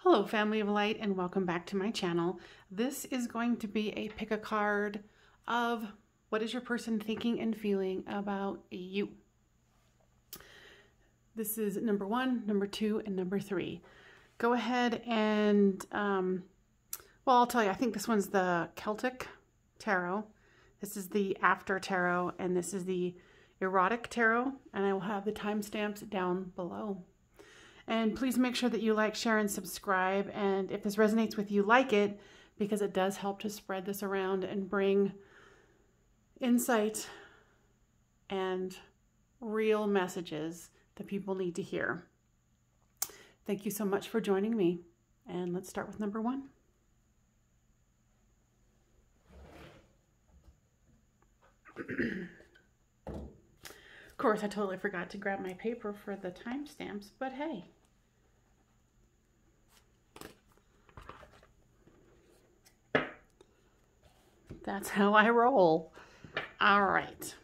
Hello family of light, and welcome back to my channel. This is going to be a pick a card of what is your person thinking and feeling about you. This is number 1, number 2, and number 3. Go ahead and, well, I'll tell you, I think this one's the Celtic Tarot. This is the After Tarot, and this is the Erotic Tarot, and I will have the timestamps down below. And please make sure that you like, share, and subscribe. And if this resonates with you, like it, because it does help to spread this around and bring insight and real messages that people need to hear. Thank you so much for joining me. And let's start with number 1. Of course, I totally forgot to grab my paper for the timestamps, but hey. That's how I roll. All right.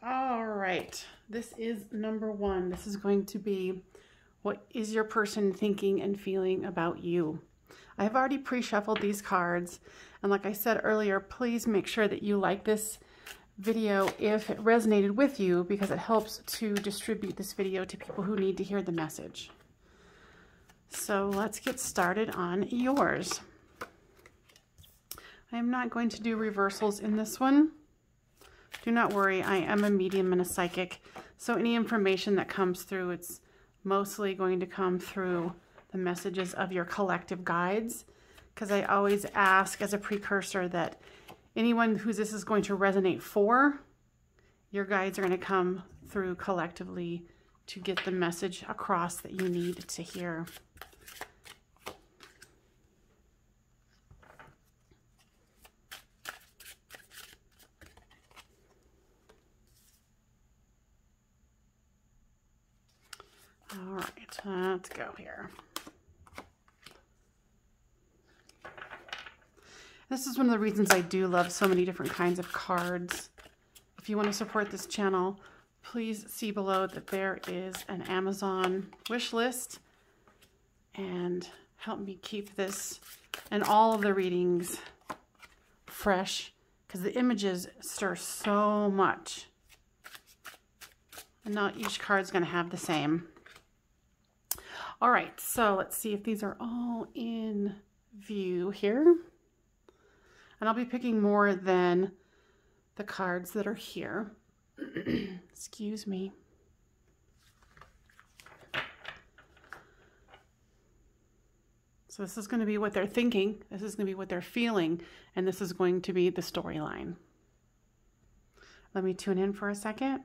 All right. This is number 1. This is going to be, what is your person thinking and feeling about you? I've already pre-shuffled these cards. And like I said earlier, please make sure that you like this video if it resonated with you, because it helps to distribute this video to people who need to hear the message. So let's get started on yours. I am not going to do reversals in this one. Do not worry, I am a medium and a psychic, so any information that comes through, it's mostly going to come through the messages of your collective guides, because I always ask as a precursor that anyone who this is going to resonate for, your guides are going to come through collectively to get the message across that you need to hear. All right, let's go here. This is one of the reasons I do love so many different kinds of cards. If you want to support this channel, please see below that there is an Amazon wish list, and help me keep this and all of the readings fresh, because the images stir so much. And not each card is going to have the same. All right, so let's see if these are all in view here. And I'll be picking more than the cards that are here. Excuse me. So this is going to be what they're thinking, this is going to be what they're feeling, and this is going to be the storyline. Let me tune in for a second.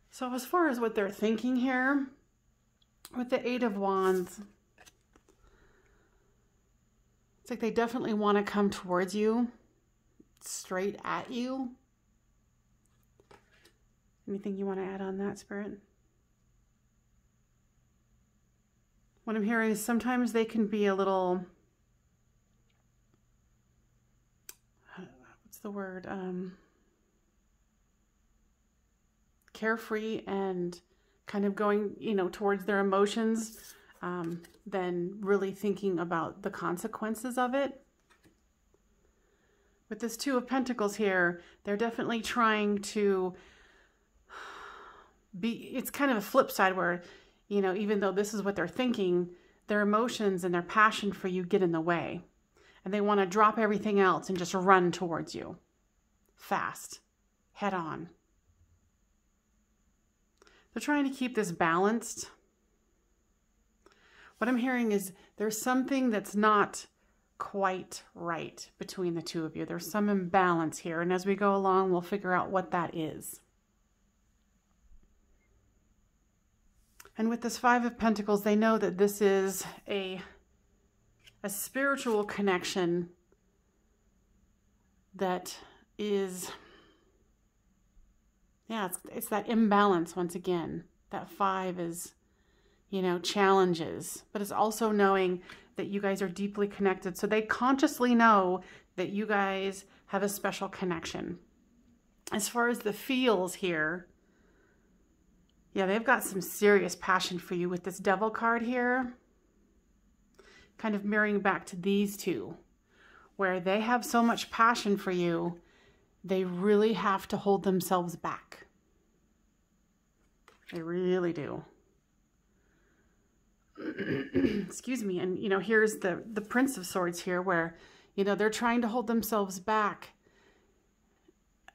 So as far as what they're thinking here, with the 8 of Wands, it's like they definitely want to come towards you, straight at you. Anything you want to add on that, Spirit? What I'm hearing is sometimes they can be a little, what's the word? Carefree and kind of going, towards their emotions, than really thinking about the consequences of it. With this 2 of Pentacles here, they're definitely trying to be, it's kind of a flip side where, even though this is what they're thinking, their emotions and their passion for you get in the way. And they want to drop everything else and just run towards you. Fast. Head on. They're trying to keep this balanced. What I'm hearing is there's something that's not quite right between the 2 of you. There's some imbalance here, and as we go along, we'll figure out what that is. And with this 5 of Pentacles, they know that this is a a spiritual connection that is, yeah, it's that imbalance once again. That 5 is, you know, challenges, but it's also knowing that you guys are deeply connected. So they consciously know that you guys have a special connection. As far as the feels here, yeah, they've got some serious passion for you with this Devil card here. Kind of mirroring back to these two, where they have so much passion for you, they really have to hold themselves back. They really do. Excuse me. And, you know, here's the Prince of Swords here, where, you know, they're trying to hold themselves back,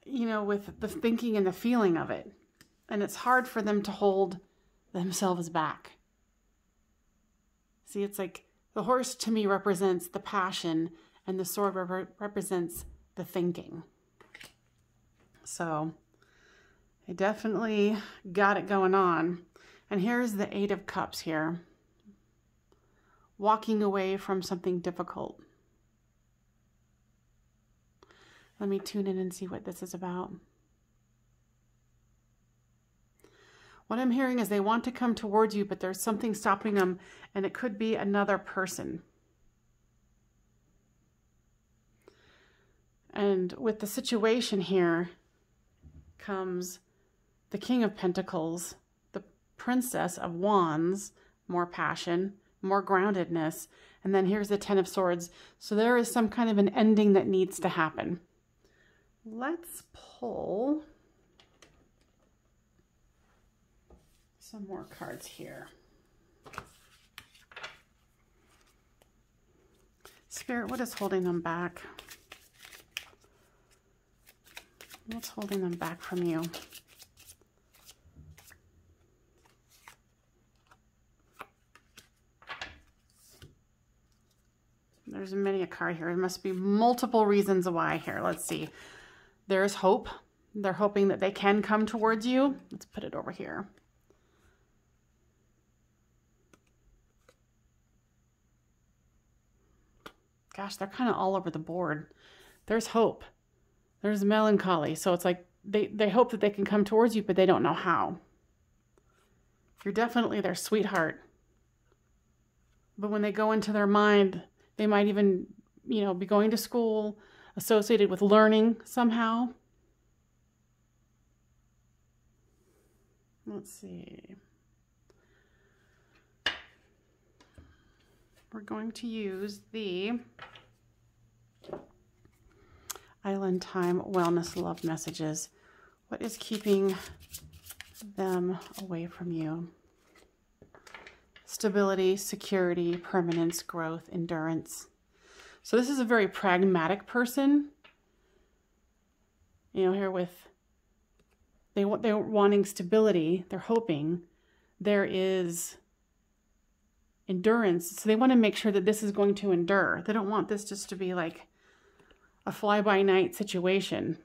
you know, with the thinking and the feeling of it. And it's hard for them to hold themselves back. See, it's like the horse to me represents the passion and the sword represents the thinking. So they definitely got it going on. And here's the 8 of Cups here. Walking away from something difficult. Let me tune in and see what this is about. What I'm hearing is they want to come towards you, but there's something stopping them, and it could be another person. And with the situation here comes the King of Pentacles, the Princess of Wands, more passion, more groundedness, and then here's the 10 of Swords. So there is some kind of an ending that needs to happen. Let's pull some more cards here. Spirit, what is holding them back? What's holding them back from you? There's many a card here. There must be multiple reasons why here. Let's see. There's hope. They're hoping that they can come towards you. Let's put it over here. Gosh, they're kind of all over the board. There's hope. There's melancholy. So it's like they hope that they can come towards you, but they don't know how. You're definitely their sweetheart. But when they go into their mind, they might even, you know, be going to school associated with learning somehow. Let's see. We're going to use the Island Time Wellness Love Messages. What is keeping them away from you? Stability, security, permanence, growth, endurance. So this is a very pragmatic person. You know, here with they're wanting stability, they're hoping there is endurance. So they want to make sure that this is going to endure. They don't want this just to be like a fly-by-night situation.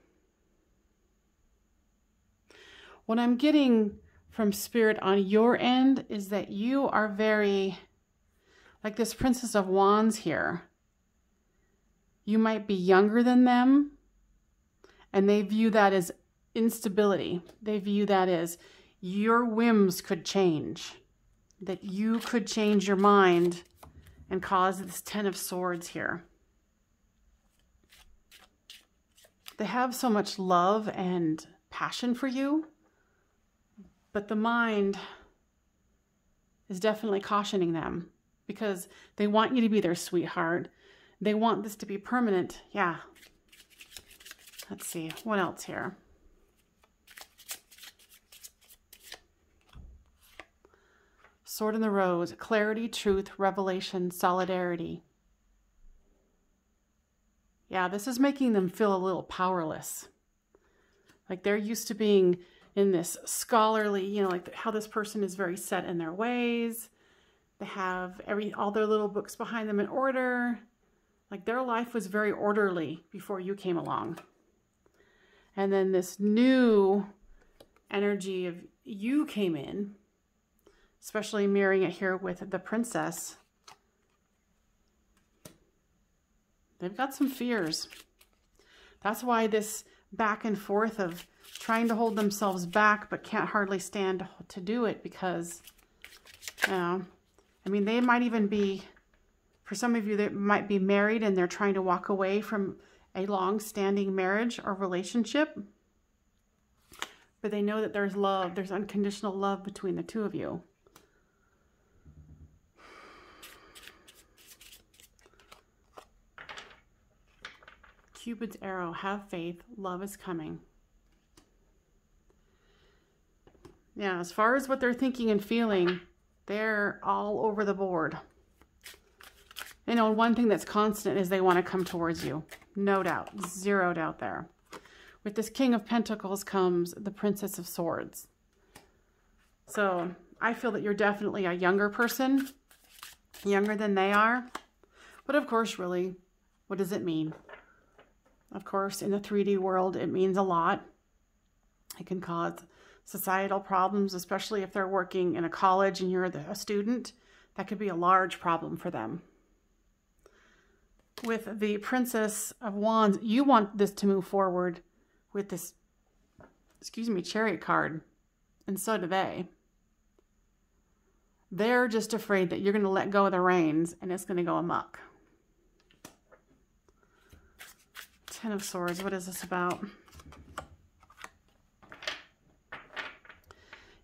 What I'm getting from Spirit on your end is that you are very, like this Princess of Wands here. You might be younger than them, and they view that as instability. They view that as your whims could change, that you could change your mind and cause this 10 of Swords here. They have so much love and passion for you, but the mind is definitely cautioning them because they want you to be their sweetheart. They want this to be permanent. Yeah. Let's see. What else here? Sword in the Rose. Clarity, truth, revelation, solidarity. Yeah, this is making them feel a little powerless. Like they're used to being in this scholarly, you know, like how this person is very set in their ways. They have all their little books behind them in order. Like their life was very orderly before you came along. And then this new energy of you came in, especially mirroring it here with the Princess. They've got some fears. That's why this back and forth of trying to hold themselves back but can't hardly stand to do it, because, you know, I mean, they might even be, for some of you, they might be married and they're trying to walk away from a long-standing marriage or relationship. But they know that there's love, there's unconditional love between the two of you. Cupid's arrow, have faith, love is coming. Yeah, as far as what they're thinking and feeling, they're all over the board. You know, one thing that's constant is they want to come towards you. No doubt, zero doubt there. With this King of Pentacles comes the Princess of Swords. So I feel that you're definitely a younger person, younger than they are. But of course, really, what does it mean? Of course, in the 3D world, it means a lot. It can cause societal problems, especially if they're working in a college and you're a student. That could be a large problem for them. With the Princess of Wands, you want this to move forward with this, Chariot card. And so do they. They're just afraid that you're going to let go of the reins and it's going to go amok. Ten of Swords, what is this about?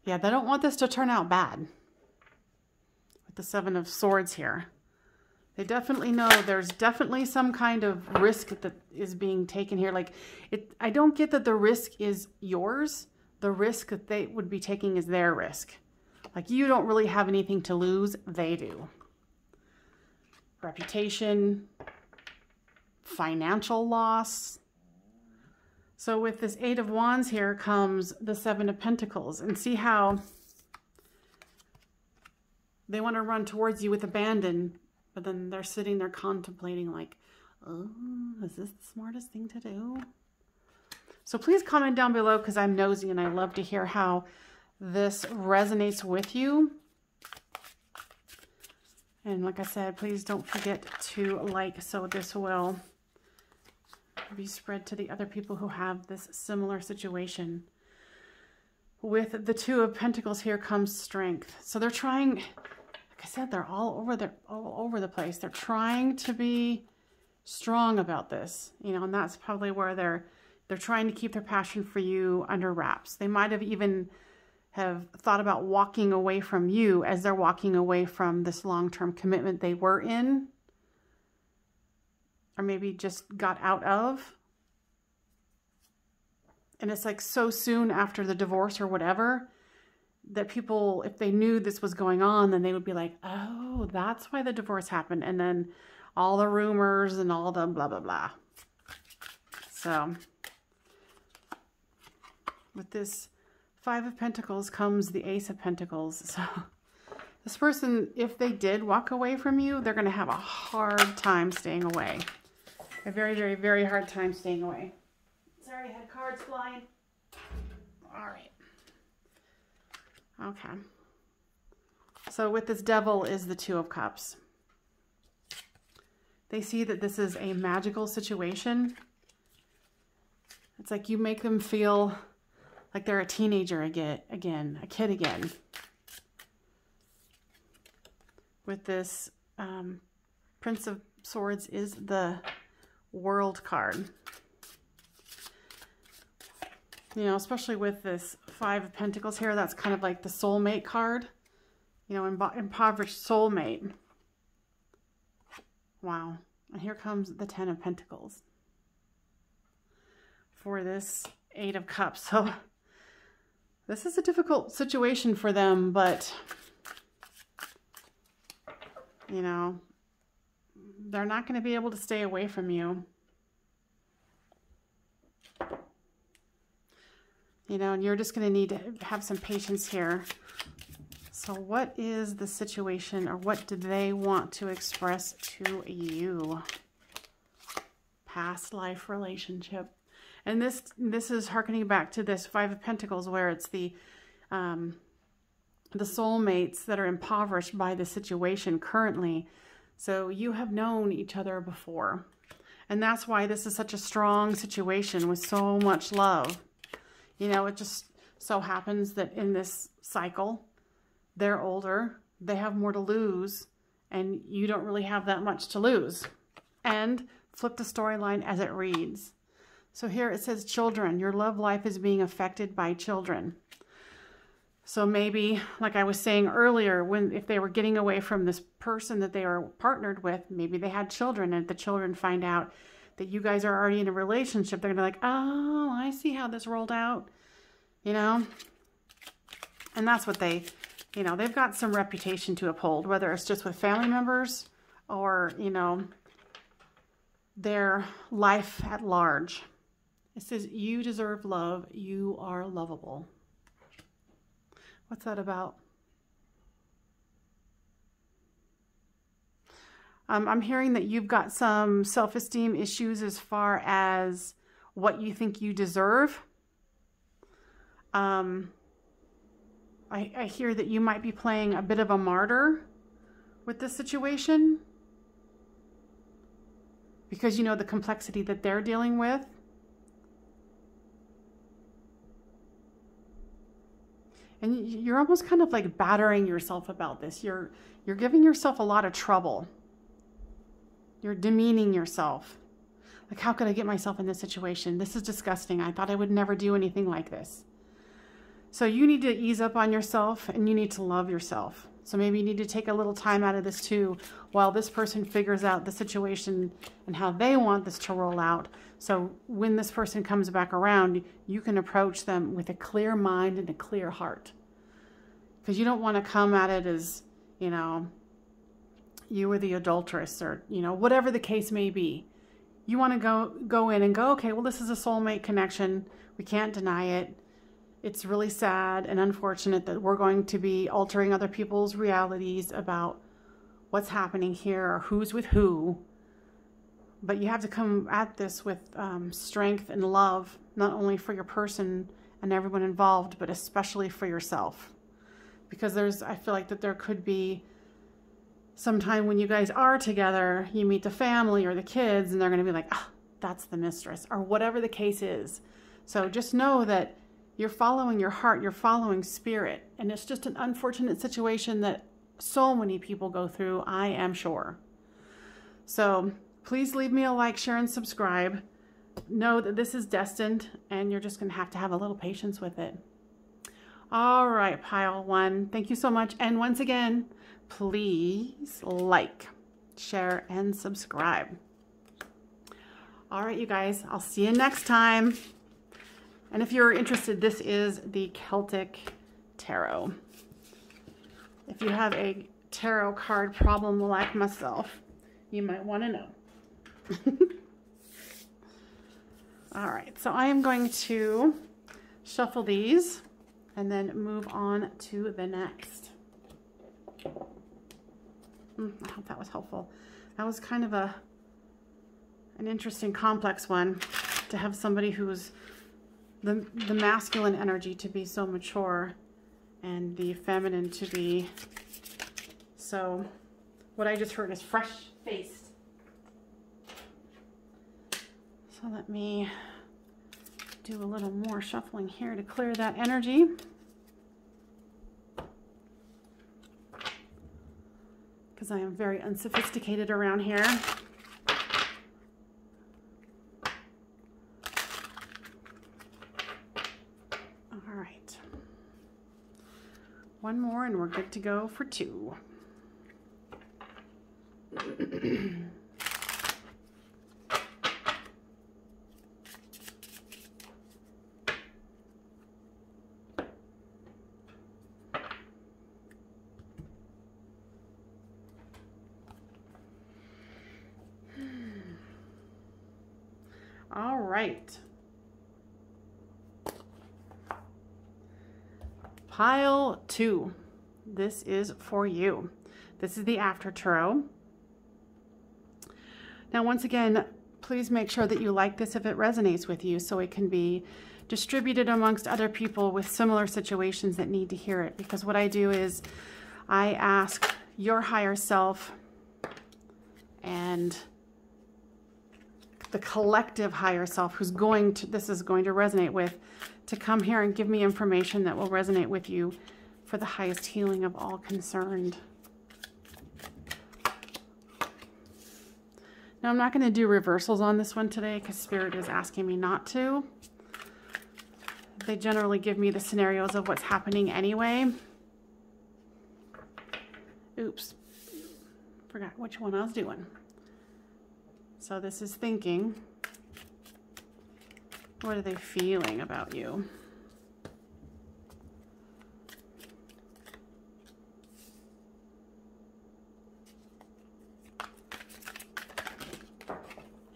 Yeah, they don't want this to turn out bad. With the Seven of Swords here. They definitely know there's definitely some kind of risk that is being taken here. Like, I don't get that the risk is yours. The risk that they would be taking is their risk. Like, you don't really have anything to lose. They do. Reputation, financial loss. So with this Eight of Wands here comes the Seven of Pentacles. And see how they want to run towards you with abandon, but then they're sitting there contemplating like, oh, is this the smartest thing to do? So please comment down below, because I'm nosy and I love to hear how this resonates with you. And like I said, please don't forget to like, so this will be spread to the other people who have this similar situation. With the Two of Pentacles here comes strength. So they're trying, like I said, they're all over the place. They're trying to be strong about this, you know, and that's probably where they're trying to keep their passion for you under wraps. They might have even have thought about walking away from you as they're walking away from this long-term commitment they were in, or maybe just got out of. And it's like so soon after the divorce or whatever that people, if they knew this was going on, then they would be like, oh, that's why the divorce happened. And then all the rumors and all the blah, blah, blah. So with this Five of Pentacles comes the Ace of Pentacles. So this person, if they did walk away from you, they're going to have a hard time staying away. A very, very, very hard time staying away. Sorry, I had cards flying. All right. Okay. So with this Devil is the Two of Cups. They see that this is a magical situation. It's like you make them feel like they're a teenager again, a kid again. With this Prince of Swords is the World card. You know, especially with this Five of Pentacles here, that's kind of like the soulmate card. You know, impoverished soulmate. Wow. And here comes the Ten of Pentacles for this Eight of Cups. So this is a difficult situation for them, but, you know, they're not going to be able to stay away from you. You know, and you're just going to need to have some patience here. So what is the situation, or what do they want to express to you? Past life relationship. And this is hearkening back to this Five of Pentacles, where it's the soulmates that are impoverished by the situation currently. So you have known each other before. And that's why this is such a strong situation with so much love. You know, it just so happens that in this cycle, they're older, they have more to lose, and you don't really have that much to lose. And flip the storyline as it reads. So here it says children. Your love life is being affected by children. So maybe, like I was saying earlier, if they were getting away from this person that they were partnered with, maybe they had children, and if the children find out that you guys are already in a relationship, they're going to be like, oh, I see how this rolled out, you know? And that's what they, you know, they've got some reputation to uphold, whether it's just with family members or, you know, their life at large. It says, you deserve love. You are lovable. What's that about? I'm hearing that you've got some self-esteem issues as far as what you think you deserve. I hear that you might be playing a bit of a martyr with this situation because you know the complexity that they're dealing with. And you're almost kind of like battering yourself about this. You're giving yourself a lot of trouble. You're demeaning yourself. Like, how could I get myself in this situation? This is disgusting. I thought I would never do anything like this. So you need to ease up on yourself and you need to love yourself. So maybe you need to take a little time out of this too while this person figures out the situation and how they want this to roll out. So when this person comes back around, you can approach them with a clear mind and a clear heart. Because you don't want to come at it as, you know, you were the adulteress or, you know, whatever the case may be. You want to go in and go, okay, well, this is a soulmate connection. We can't deny it. It's really sad and unfortunate that we're going to be altering other people's realities about what's happening here or who's with who. But you have to come at this with strength and love, not only for your person and everyone involved, but especially for yourself. Because I feel like that there could be sometime when you guys are together, you meet the family or the kids and they're going to be like, ah, that's the mistress, or whatever the case is. So just know that you're following your heart, you're following spirit. And it's just an unfortunate situation that so many people go through, I am sure. So please leave me a like, share, and subscribe. Know that this is destined and you're just going to have a little patience with it. All right, pile one. Thank you so much. And once again, please like, share, and subscribe. All right, you guys, I'll see you next time. And if you're interested, this is the Celtic Tarot. If you have a tarot card problem like myself, you might want to know. All right, so I am going to shuffle these and then move on to the next. I hope that was helpful. That was kind of an interesting, complex one to have somebody who's the masculine energy to be so mature and the feminine to be so, what I just heard is fresh-faced. So let me do a little more shuffling here to clear that energy. Because I am very unsophisticated around here. All right. One more and we're good to go for two. All right. Pile two. This is for you. This is the After Tarot. Now, once again, please make sure that you like this if it resonates with you so it can be distributed amongst other people with similar situations that need to hear it. Because what I do is I ask your higher self and the collective higher self who's going to, this is going to resonate with, to come here and give me information that will resonate with you for the highest healing of all concerned. Now, I'm not going to do reversals on this one today because Spirit is asking me not to. They generally give me the scenarios of what's happening anyway. Oops. Forgot which one I was doing. So this is thinking. What are they feeling about you?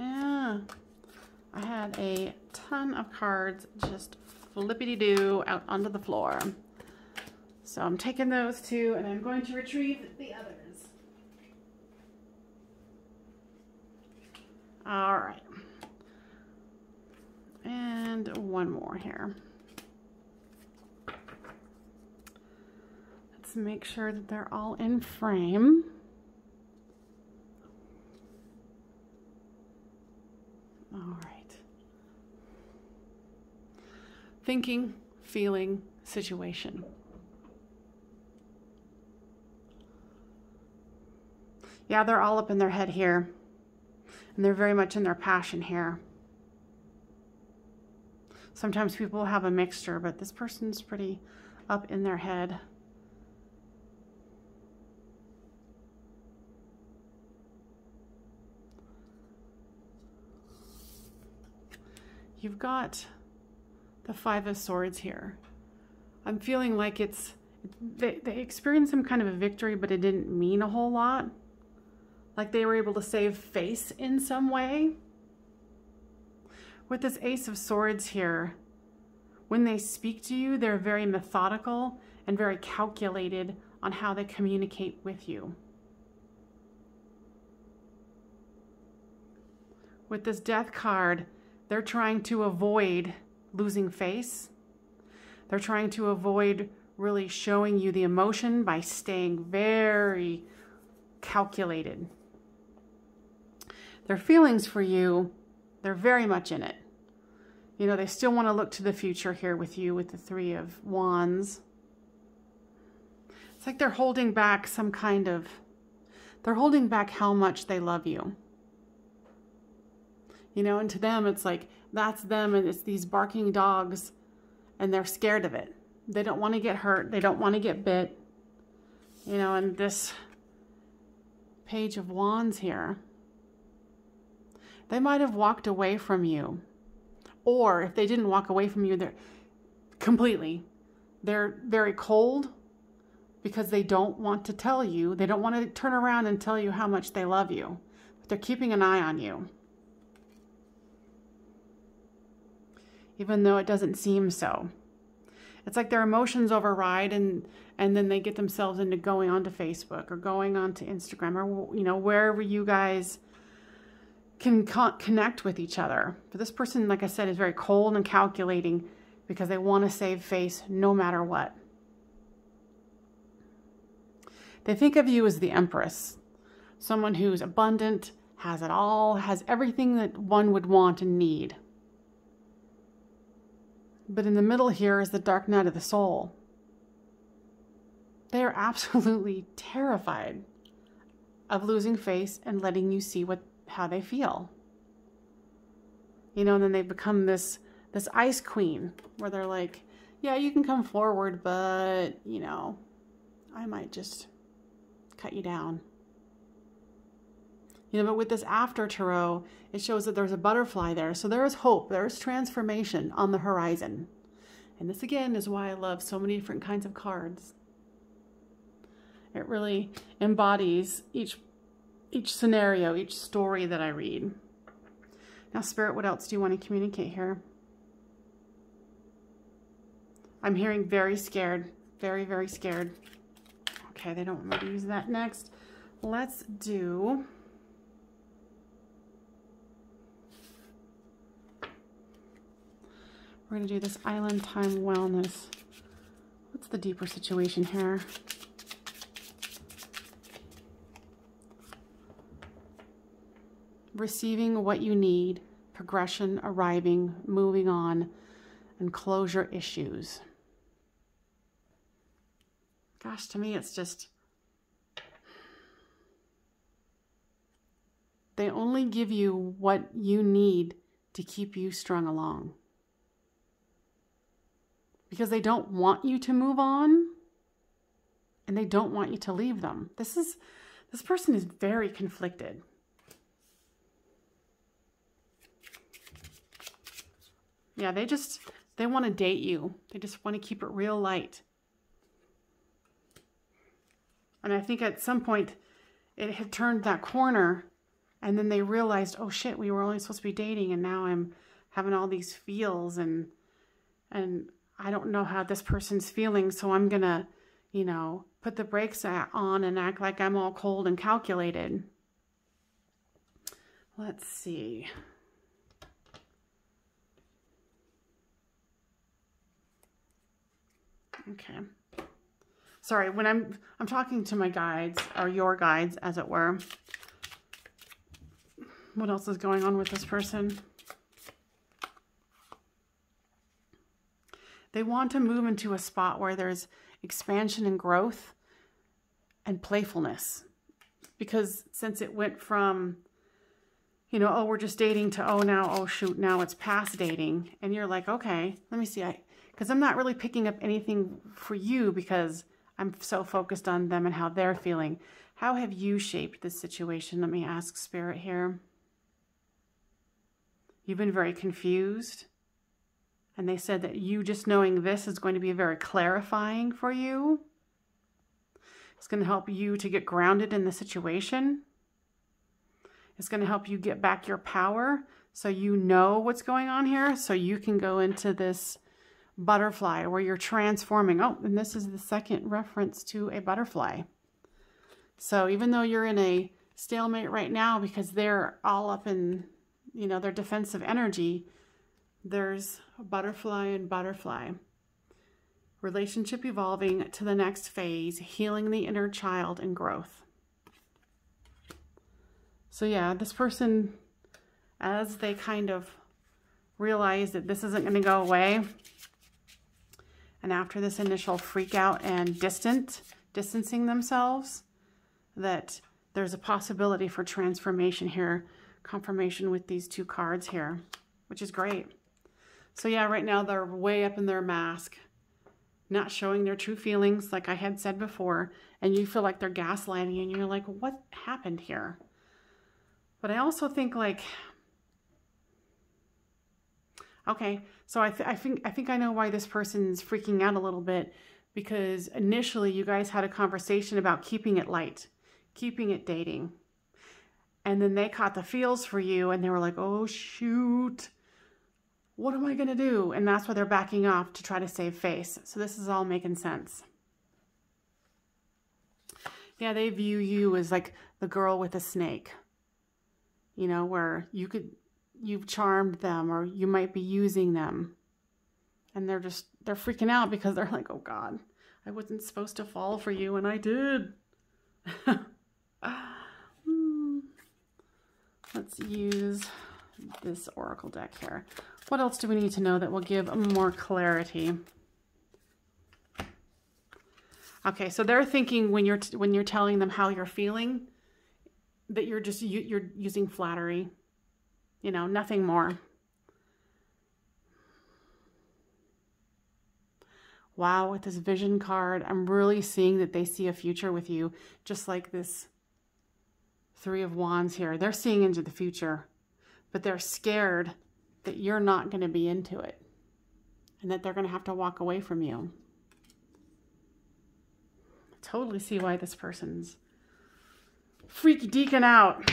Yeah. I had a ton of cards just flippity-doo out onto the floor. So I'm taking those two and I'm going to retrieve the others. All right. And one more here. Let's make sure that they're all in frame. All right. Thinking, feeling, situation. Yeah, they're all up in their head here. And they're very much in their passion here. Sometimes people have a mixture, but this person's pretty up in their head. You've got the Five of Swords here. I'm feeling like it's, they experienced some kind of a victory, but it didn't mean a whole lot. Like they were able to save face in some way. With this Ace of Swords here, when they speak to you, they're very methodical and very calculated on how they communicate with you. With this Death card, they're trying to avoid losing face. They're trying to avoid really showing you the emotion by staying very calculated. Their feelings for you, they're very much in it. You know, they still want to look to the future here with you with the Three of Wands. It's like they're holding back some kind of, they're holding back how much they love you. You know, and to them, it's like, that's them and it's these barking dogs and they're scared of it. They don't want to get hurt. They don't want to get bit. You know, and this Page of Wands here, they might have walked away from you. Or if they didn't walk away from you, they're completely, they're very cold because they don't want to tell you. They don't want to turn around and tell you how much they love you. But they're keeping an eye on you. Even though it doesn't seem so. It's like their emotions override and then they get themselves into going onto Facebook or going onto Instagram or, you know, wherever you guys can connect with each other. But this person, like I said, is very cold and calculating because they want to save face no matter what. They think of you as the Empress, someone who's abundant, has it all, has everything that one would want and need. But in the middle here is the Dark Night of the Soul. They are absolutely terrified of losing face and letting you see how they feel. You know, and then they become this ice queen where they're like, yeah, you can come forward, but, you know, I might just cut you down. You know, but with this After Tarot, it shows that there's a butterfly there. So there is hope. There is transformation on the horizon. And this, again, is why I love so many different kinds of cards. It really embodies each scenario, each story that I read. Now, Spirit, what else do you want to communicate here? I'm hearing very scared. Very, very scared. Okay, they don't want me to use that next. Let's do... We're going to do this Island Time Wellness. What's the deeper situation here? receiving what you need, progression, arriving, moving on, and closure issues. Gosh, to me, it's just, they only give you what you need to keep you strung along. Because they don't want you to move on, and they don't want you to leave them. This person is very conflicted. Yeah, they want to date you. They just want to keep it real light. And I think at some point it had turned that corner, and then they realized, oh shit, we were only supposed to be dating, and now I'm having all these feels, and I don't know how this person's feeling, so I'm gonna, you know, put the brakes on and act like I'm all cold and calculated. Let's see. Okay. Sorry, when I'm talking to my guides, or your guides, as it were. What else is going on with this person? They want to move into a spot where there's expansion and growth and playfulness. Because since it went from, you know, oh, we're just dating, to, oh, now, oh, shoot, now it's past dating. And you're like, okay, let me see. Because I'm not really picking up anything for you because I'm so focused on them and how they're feeling. How have you shaped this situation? Let me ask Spirit here. You've been very confused. And they said that you just knowing this is going to be very clarifying for you. It's going to help you to get grounded in the situation. It's going to help you get back your power so you know what's going on here, so you can go into this butterfly where you're transforming. Oh, and this is the second reference to a butterfly. So even though you're in a stalemate right now because they're all up in, you know, their defensive energy, there's a butterfly and butterfly. Relationship evolving to the next phase, healing the inner child and growth. So yeah, this person, as they kind of realize that this isn't going to go away, and after this initial freak out and distancing themselves, that there's a possibility for transformation here. Confirmation with these two cards here, which is great. So yeah, right now they're way up in their mask, not showing their true feelings, like I had said before, and you feel like they're gaslighting, and you're like, what happened here? But I also think, like, okay, so I think I know why this person's freaking out a little bit, because initially you guys had a conversation about keeping it light, keeping it dating. And then they caught the feels for you, and they were like, oh shoot, what am I going to do? And that's why they're backing off, to try to save face. So this is all making sense. Yeah, they view you as like the girl with a snake. You know, where you've charmed them, or you might be using them. And they're freaking out because they're like, oh God, I wasn't supposed to fall for you, and I did. Let's use this oracle deck here. What else do we need to know that will give more clarity? Okay, so they're thinking when you're telling them how you're feeling, that you're using flattery, you know, nothing more. Wow, with this vision card, I'm really seeing that they see a future with you, just like this Three of Wands here. They're seeing into the future, but they're scared that you're not going to be into it, and that they're going to have to walk away from you. I totally see why this person's freak deaking out.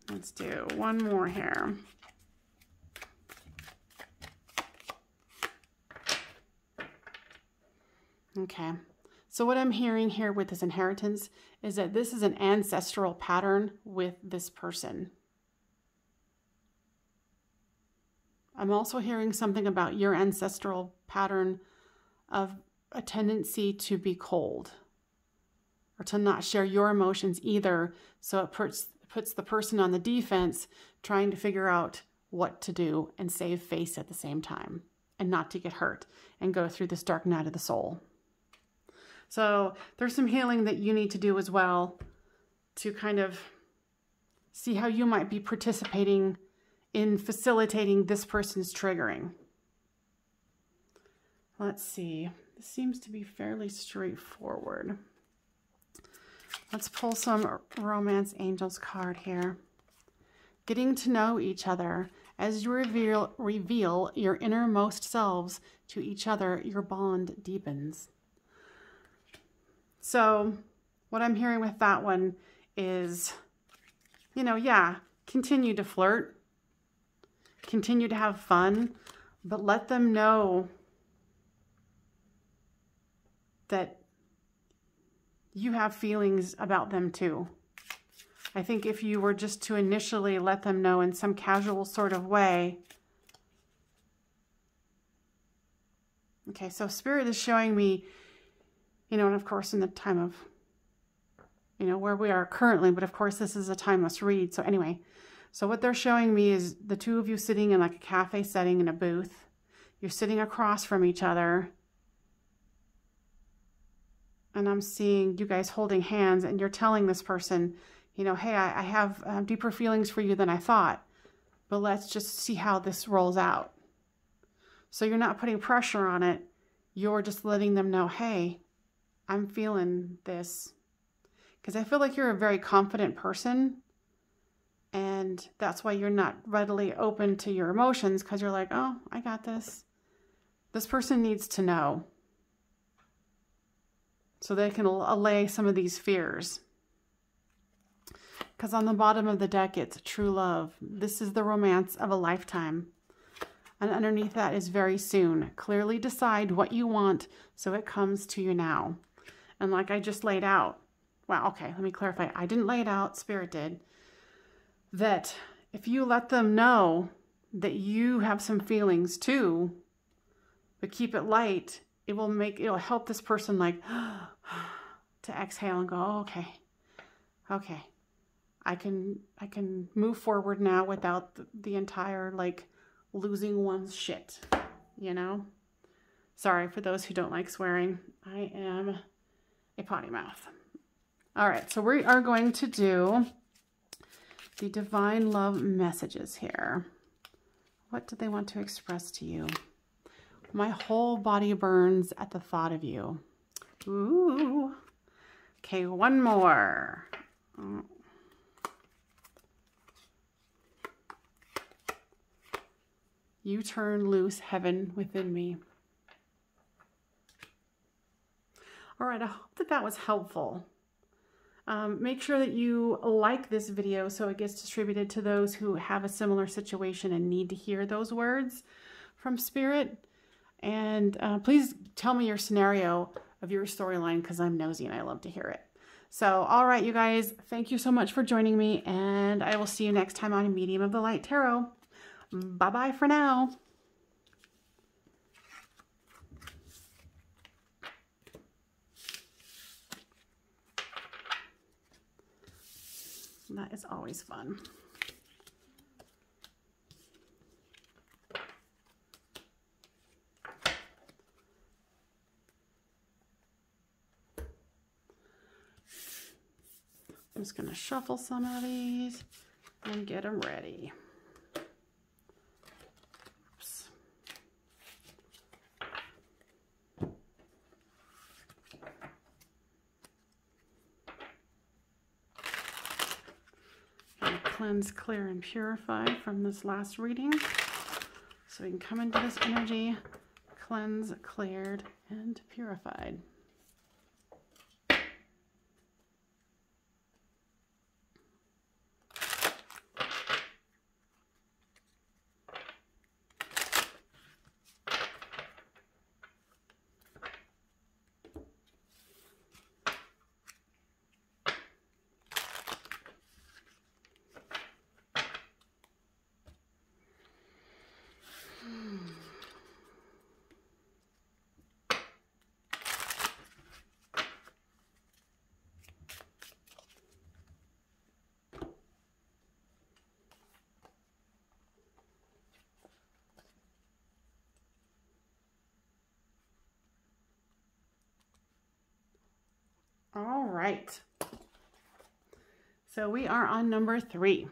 Let's do one more here. Okay, so what I'm hearing here with this inheritance is that this is an ancestral pattern with this person. I'm also hearing something about your ancestral pattern of a tendency to be cold, or to not share your emotions either, so it puts puts the person on the defense trying to figure out what to do and save face at the same time and not to get hurt and go through this dark night of the soul. So there's some healing that you need to do as well to kind of see how you might be participating in facilitating this person's triggering. Let's see. This seems to be fairly straightforward. Let's pull some Romance Angels card here. Getting to know each other. As you reveal your innermost selves to each other, your bond deepens. So what I'm hearing with that one is, you know, yeah, continue to flirt, continue to have fun, but let them know that you have feelings about them too. I think if you were just to initially let them know in some casual sort of way. Okay, so Spirit is showing me, you know, and of course in the time of, you know, where we are currently, but of course this is a timeless read. So anyway, so what they're showing me is the two of you sitting in like a cafe setting in a booth. You're sitting across from each other. And I'm seeing you guys holding hands and you're telling this person, you know, hey, I have deeper feelings for you than I thought, but let's just see how this rolls out. So you're not putting pressure on it. You're just letting them know, hey, I'm feeling this. Because I feel like you're a very confident person. And that's why you're not readily open to your emotions, because you're like, oh, I got this. This person needs to know, so they can allay some of these fears. Because on the bottom of the deck, it's true love. This is the romance of a lifetime. And underneath that is very soon. Clearly decide what you want so it comes to you now. And like I just laid out, well, okay, let me clarify. I didn't lay it out, Spirit did. That if you let them know that you have some feelings too, but keep it light, it'll help this person like to exhale and go, oh, okay. I can move forward now without the entire like losing one's shit, you know? Sorry for those who don't like swearing. I am a potty mouth. All right, so we are going to do the divine love messages here. What do they want to express to you? My whole body burns at the thought of you. Ooh. Okay, one more. You turn loose heaven within me. All right, I hope that was helpful. Make sure that you like this video so it gets distributed to those who have a similar situation and need to hear those words from Spirit. And please tell me your scenario of your storyline, because I'm nosy and I love to hear it. So, all right, you guys, thank you so much for joining me, and I will see you next time on Medium of the Light Tarot. Bye-bye for now. That is always fun. I'm just going to shuffle some of these and get them ready. Oops. And cleanse, clear, and purify from this last reading. So we can come into this energy, cleanse, cleared, and purified. All right. So we are on number 3.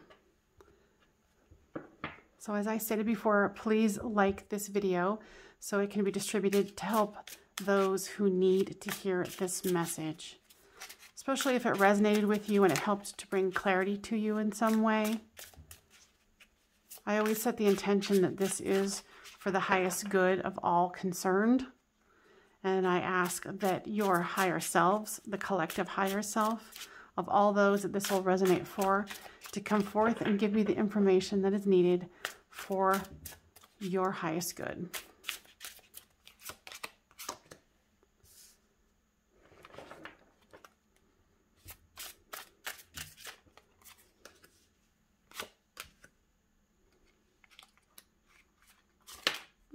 So as I stated before, please like this video so it can be distributed to help those who need to hear this message, especially if it resonated with you and it helped to bring clarity to you in some way. I always set the intention that this is for the highest good of all concerned. And I ask that your higher selves, the collective higher self of all those that this will resonate for, to come forth and give me the information that is needed for your highest good.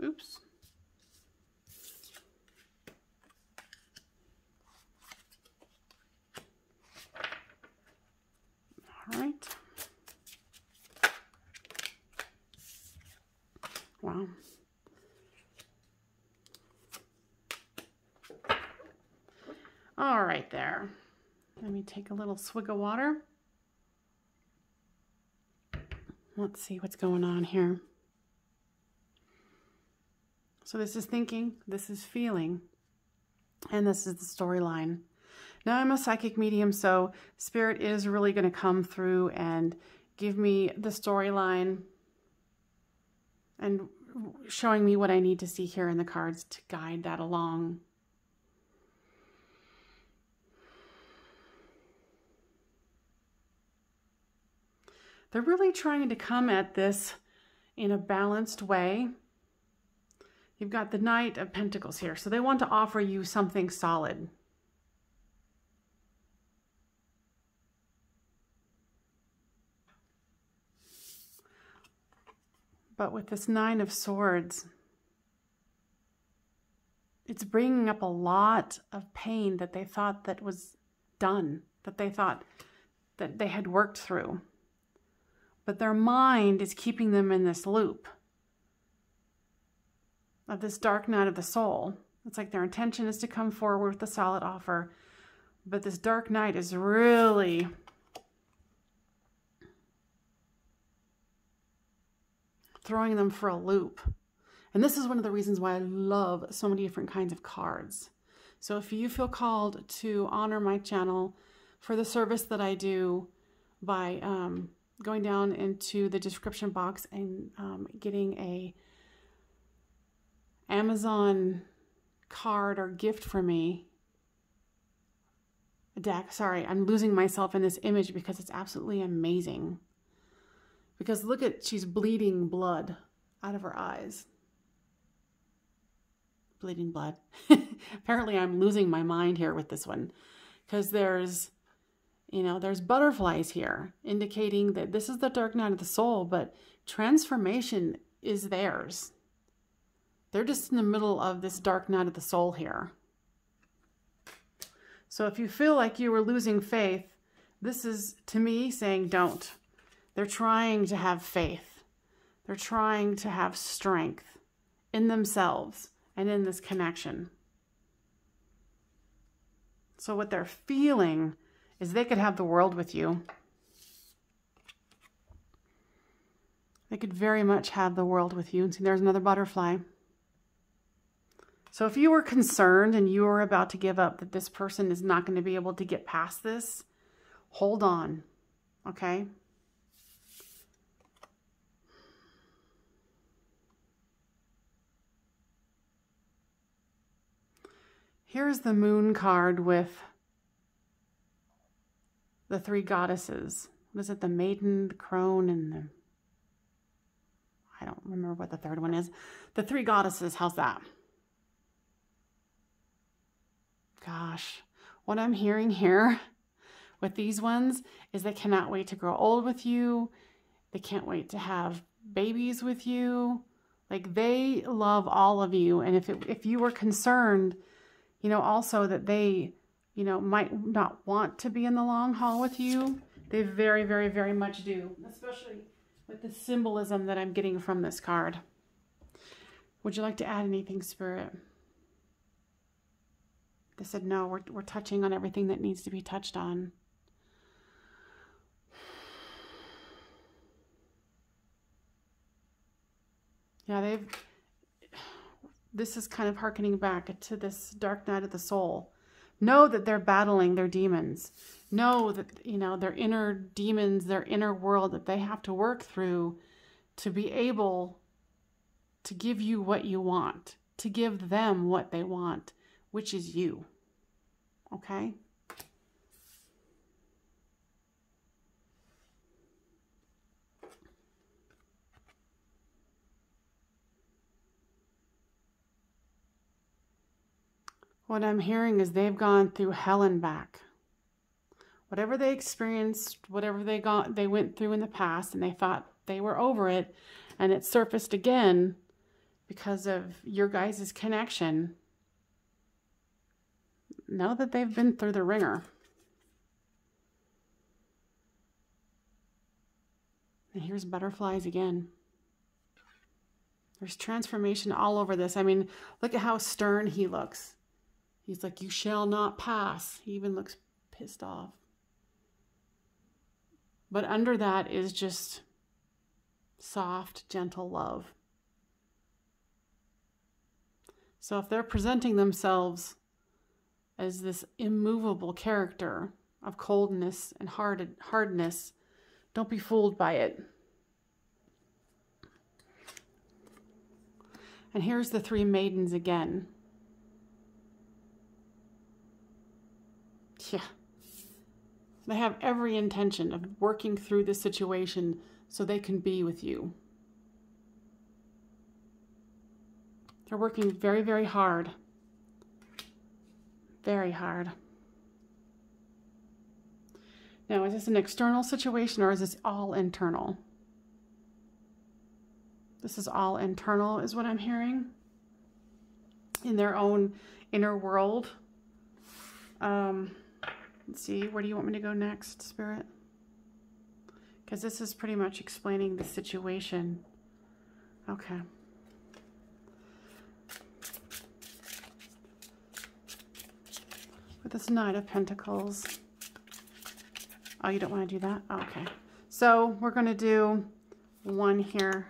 Oops. All right. Wow. All right there. Let me take a little swig of water. Let's see what's going on here. So this is thinking, this is feeling, and this is the storyline. Now I'm a psychic medium, so Spirit is really going to come through and give me the storyline and showing me what I need to see here in the cards to guide that along. They're really trying to come at this in a balanced way. You've got the Knight of Pentacles here, so they want to offer you something solid. But with this Nine of Swords, it's bringing up a lot of pain that they thought that was done, that they thought that they had worked through. But their mind is keeping them in this loop of this dark night of the soul. It's like their intention is to come forward with a solid offer, but this dark night is really throwing them for a loop. And this is one of the reasons why I love so many different kinds of cards. So if you feel called to honor my channel for the service that I do by going down into the description box and getting a Amazon card or gift for me, a deck. Sorry, I'm losing myself in this image because it's absolutely amazing. Because look at, she's bleeding blood out of her eyes. Bleeding blood. Apparently I'm losing my mind here with this one, because there's, you know, there's butterflies here indicating that this is the dark night of the soul, but transformation is theirs. They're just in the middle of this dark night of the soul here. So if you feel like you were losing faith, this is, to me, saying don't. They're trying to have faith. They're trying to have strength in themselves and in this connection. So what they're feeling is they could have the world with you. They could very much have the world with you. And see, there's another butterfly. So if you were concerned and you were about to give up, that this person is not going to be able to get past this, hold on, okay? Here's the Moon card with the 3 goddesses. What is it? The Maiden, the Crone, and the... I don't remember what the third one is. The 3 goddesses, how's that? Gosh, what I'm hearing here with these ones is they cannot wait to grow old with you. They can't wait to have babies with you. Like, they love all of you. And if you were concerned, you know, also that they, you know, might not want to be in the long haul with you, they very, very, very much do, especially with the symbolism that I'm getting from this card. Would you like to add anything, Spirit? They said, no, we're touching on everything that needs to be touched on. Yeah, this is kind of hearkening back to this dark night of the soul. Know that they're battling their demons. Know that, you know, their inner demons, their inner world that they have to work through to be able to give you what you want, to give them what they want, which is you. Okay? What I'm hearing is they've gone through hell and back. Whatever they experienced, whatever they went through in the past, and they thought they were over it, and it surfaced again because of your guys' connection. Know that they've been through the ringer. And here's butterflies again. There's transformation all over this. I mean, look at how stern he looks. He's like, you shall not pass. He even looks pissed off. But under that is just soft, gentle love. So if they're presenting themselves as this immovable character of coldness and hardness, don't be fooled by it. And here's the three maidens again. Yeah. They have every intention of working through this situation so they can be with you. They're working very, very hard. Very hard. Now, is this an external situation or is this all internal? This is all internal, is what I'm hearing. In their own inner world. Let's see, where do you want me to go next, Spirit? Because this is pretty much explaining the situation. Okay. With this Knight of Pentacles. Oh, you don't want to do that? Okay. So we're going to do one here.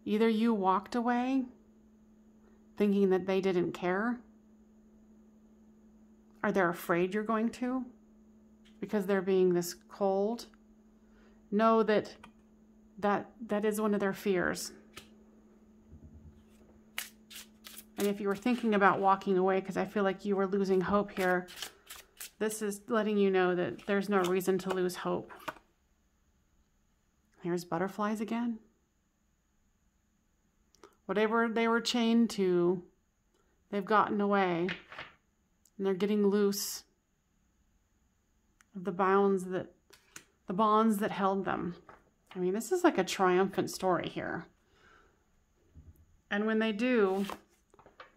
Either you walked away thinking that they didn't care, or they're afraid you're going to because they're being this cold. Know that is one of their fears. And if you were thinking about walking away because I feel like you were losing hope here, this is letting you know that there's no reason to lose hope. Here's butterflies again. Whatever they were chained to, they've gotten away. And they're getting loose of the bonds that held them. I mean, this is like a triumphant story here. And when they do,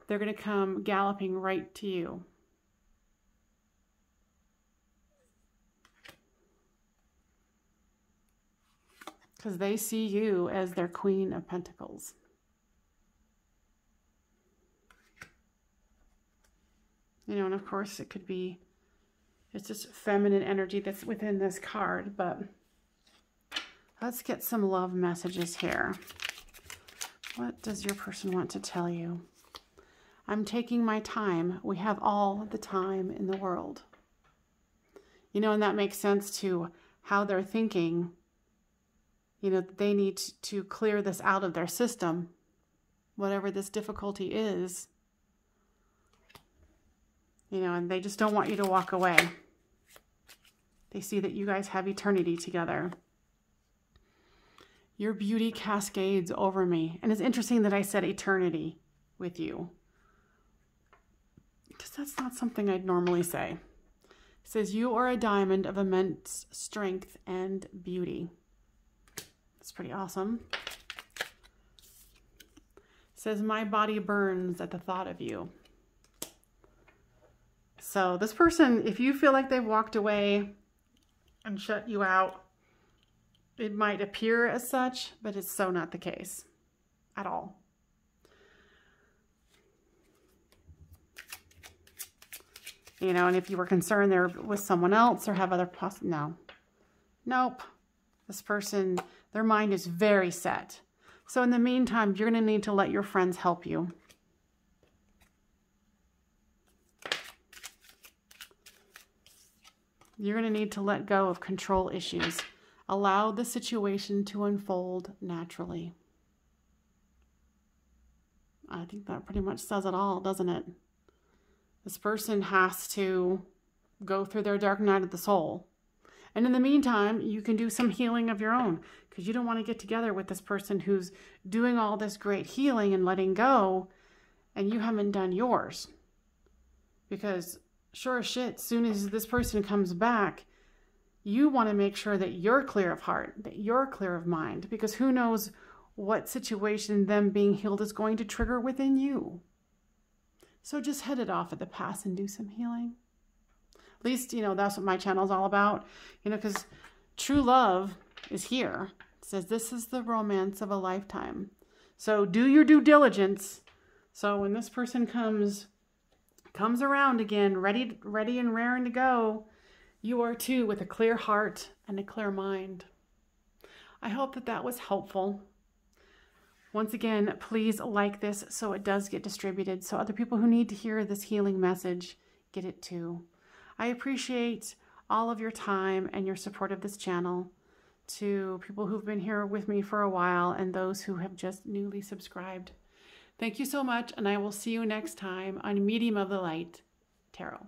they're going to come galloping right to you. Because they see you as their Queen of Pentacles. You know, and of course it could be, it's just feminine energy that's within this card, but let's get some love messages here. What does your person want to tell you? I'm taking my time. We have all the time in the world. You know, and that makes sense to how they're thinking. You know, they need to clear this out of their system, whatever this difficulty is. You know, and they just don't want you to walk away. They see that you guys have eternity together. Your beauty cascades over me. And it's interesting that I said eternity with you, because that's not something I'd normally say. It says, you are a diamond of immense strength and beauty. That's pretty awesome. It says, my body burns at the thought of you. So this person, if you feel like they've walked away and shut you out, It might appear as such, but it's so not the case at all. You know, and if you were concerned there was someone else or have other no. Nope. This person, their mind is very set. So in the meantime, you're going to need to let your friends help you. You're going to need to let go of control issues. Allow the situation to unfold naturally. I think that pretty much says it all, doesn't it? This person has to go through their dark night of the soul. And in the meantime, you can do some healing of your own, because you don't want to get together with this person who's doing all this great healing and letting go, and you haven't done yours. Because sure as shit, soon as this person comes back, you want to make sure that you're clear of heart, that you're clear of mind, because who knows what situation them being healed is going to trigger within you. So just head it off at the pass and do some healing. At least, you know, that's what my channel is all about. You know, because true love is here. It says this is the romance of a lifetime. So do your due diligence. So when this person comes around again, ready and raring to go, you are too, with a clear heart and a clear mind. I hope that that was helpful. Once again, please like this so it does get distributed, so other people who need to hear this healing message get it too. I appreciate all of your time and your support of this channel, to people who've been here with me for a while and those who have just newly subscribed. Thank you so much, and I will see you next time on Medium of the Light Tarot.